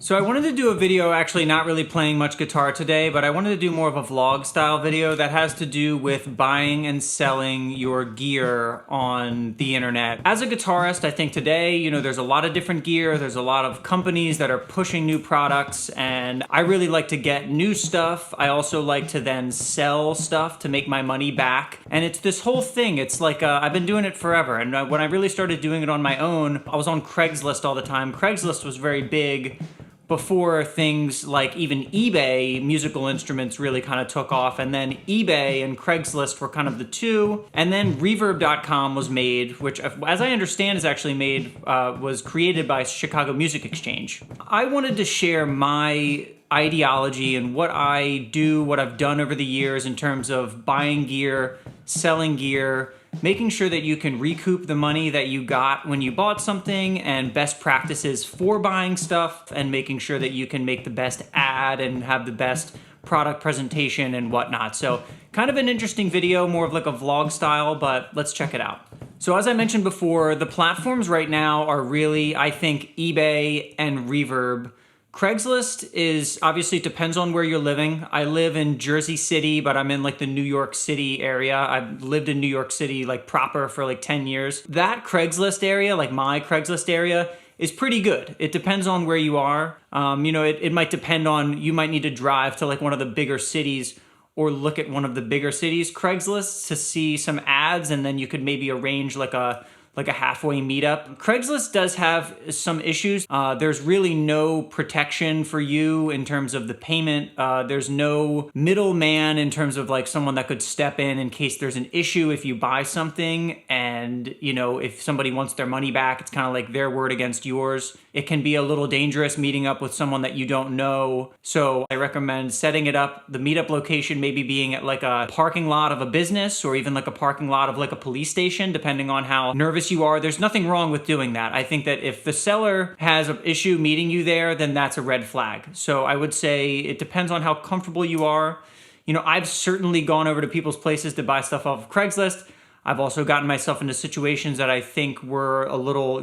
So I wanted to do a video actually not really playing much guitar today, but I wanted to do more of a vlog style video that has to do with buying and selling your gear on the internet. As a guitarist, I think today, there's a lot of different gear, there's a lot of companies that are pushing new products, and I really like to get new stuff. I also like to then sell stuff to make my money back. And it's this whole thing. It's like, I've been doing it forever. And when I really started doing it on my own, I was on Craigslist all the time. Craigslist was very big before things like even eBay musical instruments really kind of took off, and then eBay and Craigslist were kind of the two, and then Reverb.com was made, which as I understand is actually was created by Chicago Music Exchange. I wanted to share my ideology and what I do, what I've done over the years in terms of buying gear, selling gear, making sure that you can recoup the money that you got when you bought something, and best practices for buying stuff, and making sure that you can make the best ad and have the best product presentation and whatnot. So kind of an interesting video, more of like a vlog style, but let's check it out. So as I mentioned before, the platforms right now are really, I think, eBay and Reverb. Craigslist is obviously, it depends on where you're living. I live in Jersey City, but I'm in like the New York City area. I've lived in New York City like proper for like 10 years. That Craigslist area, like my Craigslist area, is pretty good. It depends on where you are. It might depend on, you might need to drive to like one of the bigger cities or look at one of the bigger cities' Craigslist to see some ads, and then you could maybe arrange like a halfway meetup. Craigslist does have some issues. There's really no protection for you in terms of the payment. There's no middleman in terms of like someone that could step in case there's an issue if you buy something, and if somebody wants their money back, it's kind of like their word against yours. It can be a little dangerous meeting up with someone that you don't know. So I recommend setting it up, the meetup location maybe being at like a parking lot of a business, or even like a parking lot of like a police station, depending on how nervous you are. There's nothing wrong with doing that. I think that if the seller has an issue meeting you there, then that's a red flag. So I would say it depends on how comfortable you are. I've certainly gone over to people's places to buy stuff off of Craigslist. I've also gotten myself into situations that I think were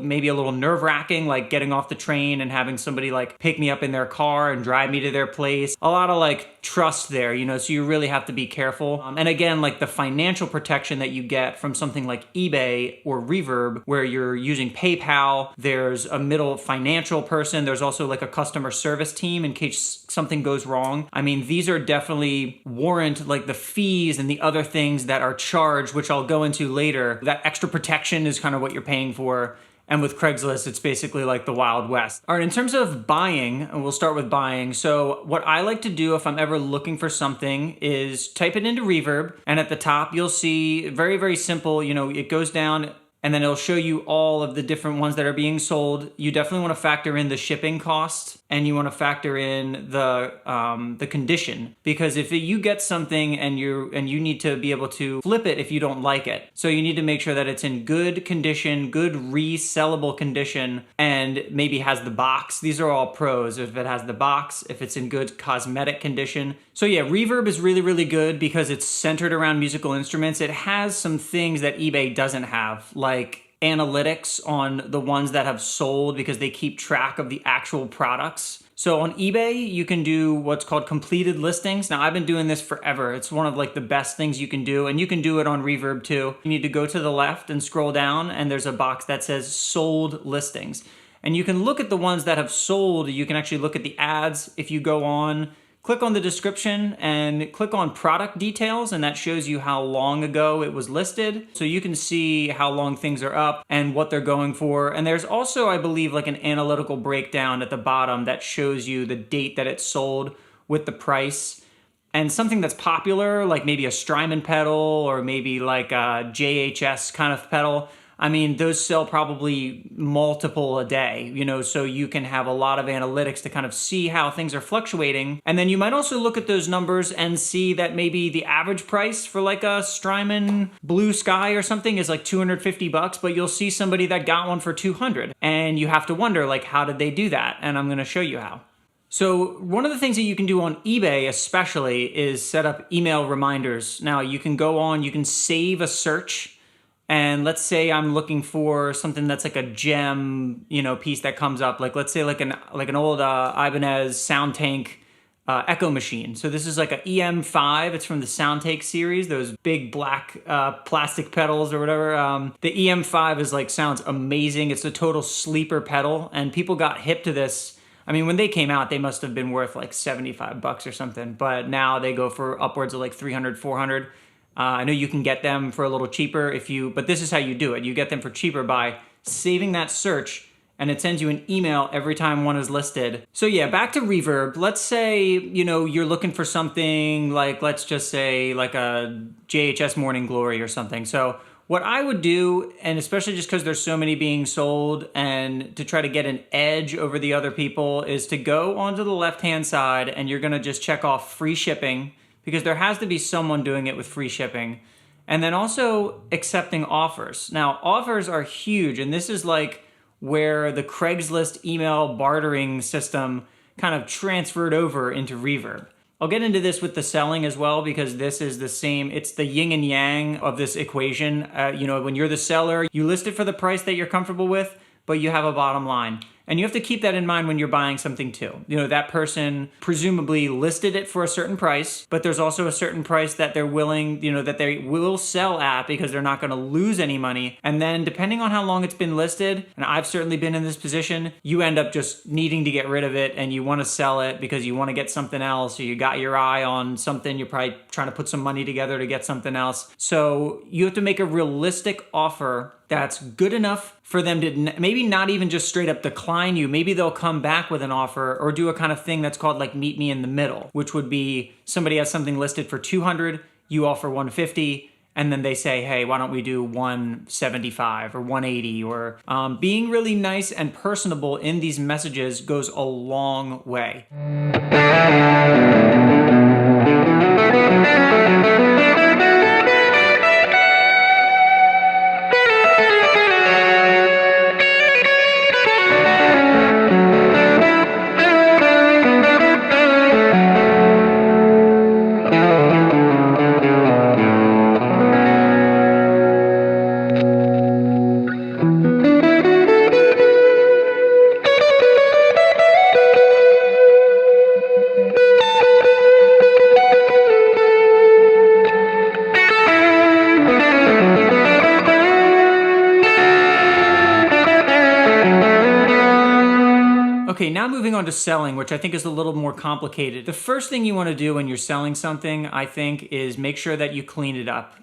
maybe a little nerve-wracking, like getting off the train and having somebody like pick me up in their car and drive me to their place. A lot of like trust there, so you really have to be careful. And again, like the financial protection that you get from something like eBay or Reverb, where you're using PayPal, there's a middle financial person, there's also like a customer service team in case something goes wrong. I mean, these are definitely warrant like the fees and the other things that are charged, which I'll go into later. That extra protection is kind of what you're paying for. And with Craigslist, it's basically like the Wild West. All right, in terms of buying, and we'll start with buying. So what I like to do if I'm ever looking for something is type it into Reverb, and at the top you'll see very, very simple, it goes down and then it'll show you all of the different ones that are being sold. You definitely want to factor in the shipping cost, and you want to factor in the condition, because if you get something and you need to be able to flip it if you don't like it, so you need to make sure that it's in good condition, good resellable condition, and maybe has the box. These are all pros. If it has the box, if it's in good cosmetic condition. So yeah, Reverb is really, really good because it's centered around musical instruments. It has some things that eBay doesn't have, like analytics on the ones that have sold, because they keep track of the actual products. So on eBay, you can do what's called completed listings. Now, I've been doing this forever. It's one of like the best things you can do, and you can do it on Reverb too. You need to go to the left and scroll down, and there's a box that says sold listings. And you can look at the ones that have sold. You can actually look at the ads. If you go on, click on the description and click on product details, and that shows you how long ago it was listed. So you can see how long things are up and what they're going for. And there's also, I believe, like an analytical breakdown at the bottom that shows you the date that it sold with the price. And something that's popular, like maybe a Strymon pedal or maybe like a JHS kind of pedal, I mean, those sell probably multiple a day, so you can have a lot of analytics to kind of see how things are fluctuating. And then you might also look at those numbers and see that maybe the average price for like a Strymon Blue Sky or something is like $250, but you'll see somebody that got one for 200. And you have to wonder, like, how did they do that? And I'm going to show you how. So one of the things that you can do on eBay especially is set up email reminders. Now you can go on, you can save a search And let's say I'm looking for something that's like a gem, piece that comes up. Like let's say like an old Ibanez Sound Tank Echo machine. So this is like a EM5. It's from the Sound Tank series, those big black plastic pedals or whatever. The EM5 is sounds amazing. It's a total sleeper pedal, and people got hip to this. I mean, when they came out, they must have been worth like $75 or something, but now they go for upwards of like 300, 400. I know you can get them for a little cheaper but this is how you do it. You get them for cheaper by saving that search, and it sends you an email every time one is listed. So yeah, back to reverb. Let's say, you're looking for something like, let's just say like a JHS Morning Glory or something. So what I would do, and especially just because there's so many being sold and to try to get an edge over the other people, is to go onto the left-hand side and you're gonna just check off free shipping, because there has to be someone doing it with free shipping. And then also accepting offers. Now, offers are huge, and this is like where the Craigslist email bartering system kind of transferred over into reverb. I'll get into this with the selling as well, because this is the same, it's the yin and yang of this equation. When you're the seller, you list it for the price that you're comfortable with, but you have a bottom line. And you have to keep that in mind when you're buying something too. That person presumably listed it for a certain price, but there's also a certain price that they're willing, that they will sell at, because they're not gonna lose any money. And then depending on how long it's been listed, and I've certainly been in this position, you end up just needing to get rid of it, and you wanna sell it because you wanna get something else, or you got your eye on something, you're probably trying to put some money together to get something else. So you have to make a realistic offer that's good enough for them to maybe not even just straight up decline you. Maybe they'll come back with an offer or do a kind of thing that's called like meet me in the middle, which would be somebody has something listed for 200, you offer 150, and then they say, hey, why don't we do 175 or 180? Or being really nice and personable in these messages goes a long way. Okay, now moving on to selling, which I think is a little more complicated. The first thing you want to do when you're selling something, I think, is make sure that you clean it up.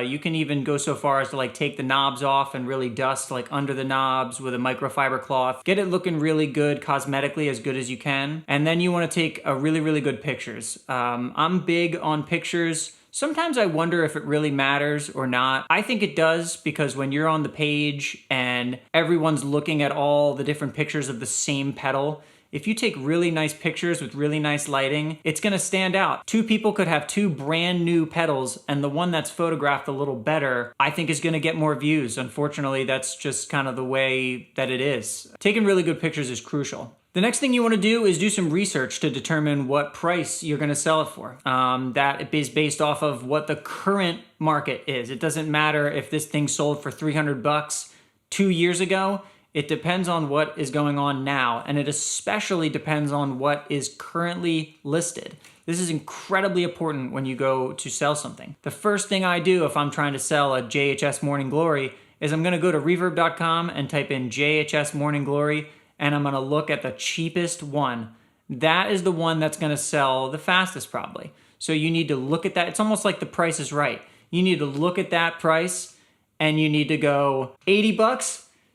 You can even go so far as to take the knobs off and really dust under the knobs with a microfiber cloth. Get it looking really good cosmetically, as good as you can. And then you want to take a really, really good pictures. I'm big on pictures. Sometimes I wonder if it really matters or not. I think it does, because when you're on the page and everyone's looking at all the different pictures of the same pedal, if you take really nice pictures with really nice lighting, it's gonna stand out. Two people could have two brand new pedals, and the one that's photographed a little better, I think, is gonna get more views. Unfortunately, that's just kind of the way that it is. Taking really good pictures is crucial. The next thing you want to do is do some research to determine what price you're going to sell it for. That is based off of what the current market is. It doesn't matter if this thing sold for $300 2 years ago. It depends on what is going on now, and it especially depends on what is currently listed. This is incredibly important when you go to sell something. The first thing I do if I'm trying to sell a JHS Morning Glory is I'm going to go to reverb.com and type in JHS Morning Glory, and I'm gonna look at the cheapest one. That is the one that's gonna sell the fastest probably. So you need to look at that. It's almost like the Price is Right. You need to look at that price and you need to go $80,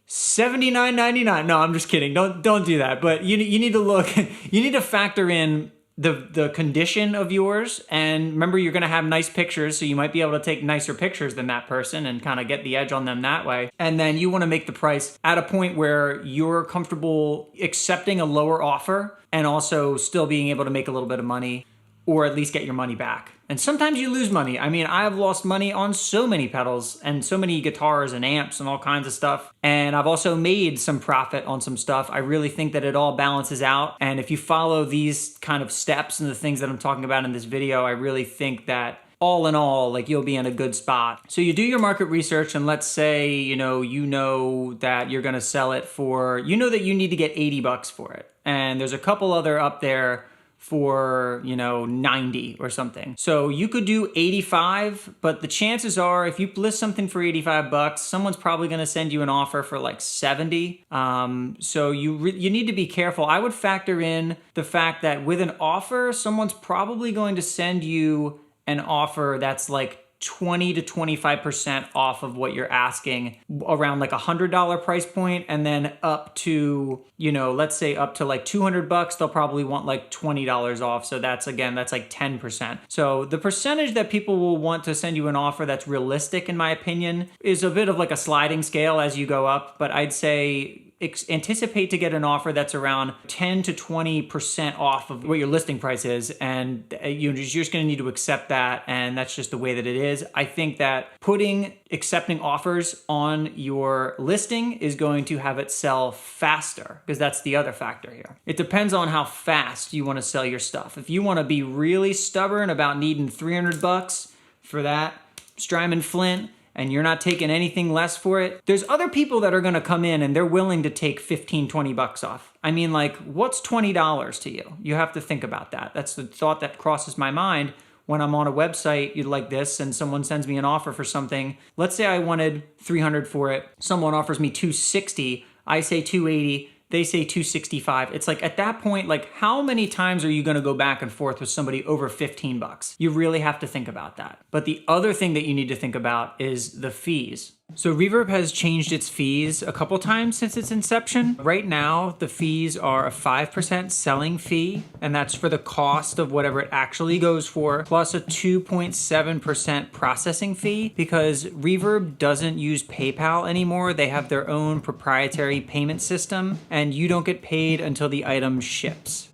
$79.99. No, I'm just kidding. Don't do that. But you need to look, you need to factor in the condition of yours, and remember, you're gonna have nice pictures, so you might be able to take nicer pictures than that person and kind of get the edge on them that way. And then you wanna make the price at a point where you're comfortable accepting a lower offer and also still being able to make a little bit of money, or at least get your money back. And sometimes you lose money. I mean, I have lost money on so many pedals and so many guitars and amps and all kinds of stuff. And I've also made some profit on some stuff. I really think that it all balances out. And if you follow these kind of steps and the things that I'm talking about in this video, I really think that all in all, like you'll be in a good spot. So you do your market research, and let's say, you know that you're gonna sell it for, you know that you need to get 80 bucks for it. And there's a couple other up there for, 90 or something. So you could do 85, but the chances are if you list something for 85 bucks, someone's probably gonna send you an offer for like 70. So you need to be careful. I would factor in the fact that with an offer, someone's probably going to send you an offer that's like 20 to 25% off of what you're asking, around like $100 price point, and then up to, let's say up to like 200 bucks, they'll probably want like $20 off. So that's like 10%. So the percentage that people will want to send you an offer that's realistic, in my opinion, is a bit of like a sliding scale as you go up. But I'd say anticipate to get an offer that's around 10 to 20% off of what your listing price is, and you're just going to need to accept that, and that's just the way that it is. I think that accepting offers on your listing is going to have it sell faster, because that's the other factor here. It depends on how fast you want to sell your stuff. If you want to be really stubborn about needing 300 bucks for that Strymon Flint, and you're not taking anything less for it, there's other people that are gonna come in and they're willing to take 15, 20 bucks off. I mean, like, what's $20 to you? You have to think about that. That's the thought that crosses my mind when I'm on a website like this and someone sends me an offer for something. Let's say I wanted 300 for it. Someone offers me 260, I say 280, they say 265. It's like, at that point, like, how many times are you gonna go back and forth with somebody over 15 bucks? You really have to think about that. But the other thing that you need to think about is the fees. So Reverb has changed its fees a couple times since its inception. Right now, the fees are a 5% selling fee, and that's for the cost of whatever it actually goes for, plus a 2.7% processing fee, because Reverb doesn't use PayPal anymore. They have their own proprietary payment system, and you don't get paid until the item ships.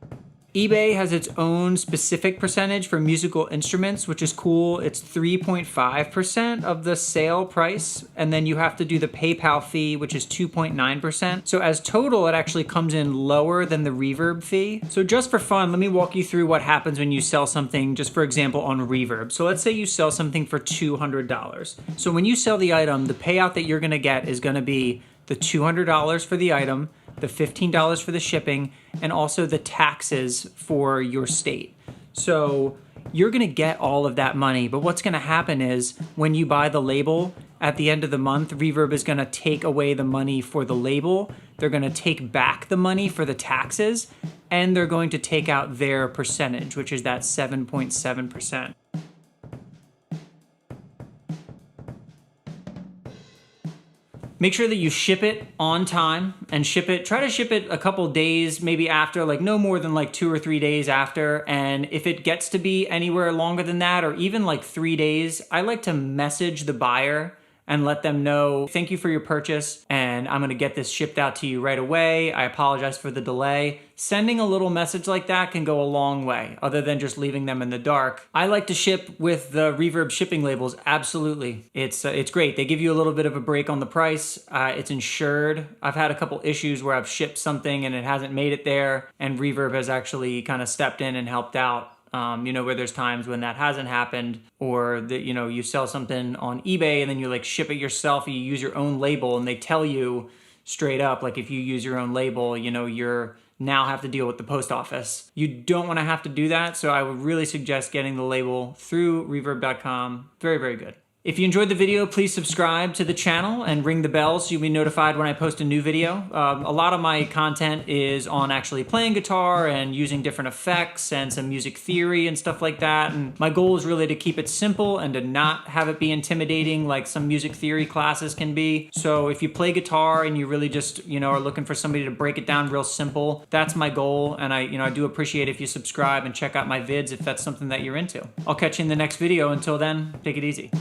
eBay has its own specific percentage for musical instruments, which is cool. It's 3.5% of the sale price, and then you have to do the PayPal fee, which is 2.9%. So as total, it actually comes in lower than the Reverb fee. So just for fun, let me walk you through what happens when you sell something, just for example, on Reverb. So let's say you sell something for $200. So when you sell the item, the payout that you're gonna get is gonna be the $200 for the item, the $15 for the shipping, and also the taxes for your state. So you're gonna get all of that money, but what's gonna happen is when you buy the label, at the end of the month, Reverb is gonna take away the money for the label, they're gonna take back the money for the taxes, and they're going to take out their percentage, which is that 7.7%. Make sure that you ship it on time and try to ship it a couple days, maybe after, like no more than like 2 or 3 days after. And if it gets to be anywhere longer than that, or even like 3 days, I like to message the buyer and let them know, thank you for your purchase, and I'm gonna get this shipped out to you right away. I apologize for the delay. Sending a little message like that can go a long way, other than just leaving them in the dark. I like to ship with the Reverb shipping labels, absolutely. It's great. They give you a little bit of a break on the price. It's insured. I've had a couple issues where I've shipped something and it hasn't made it there, and Reverb has actually kind of stepped in and helped out. Where there's times when that hasn't happened, or that, you sell something on eBay and then you like ship it yourself, you use your own label, and they tell you straight up, like, if you use your own label, you're now have to deal with the post office. You don't want to have to do that, so I would really suggest getting the label through reverb.com. Very, very good. If you enjoyed the video, please subscribe to the channel and ring the bell so you'll be notified when I post a new video. A lot of my content is on actually playing guitar and using different effects and some music theory and stuff like that. And my goal is really to keep it simple and to not have it be intimidating like some music theory classes can be. So if you play guitar and you really just, are looking for somebody to break it down real simple, that's my goal. And I do appreciate if you subscribe and check out my vids if that's something that you're into. I'll catch you in the next video. Until then, take it easy.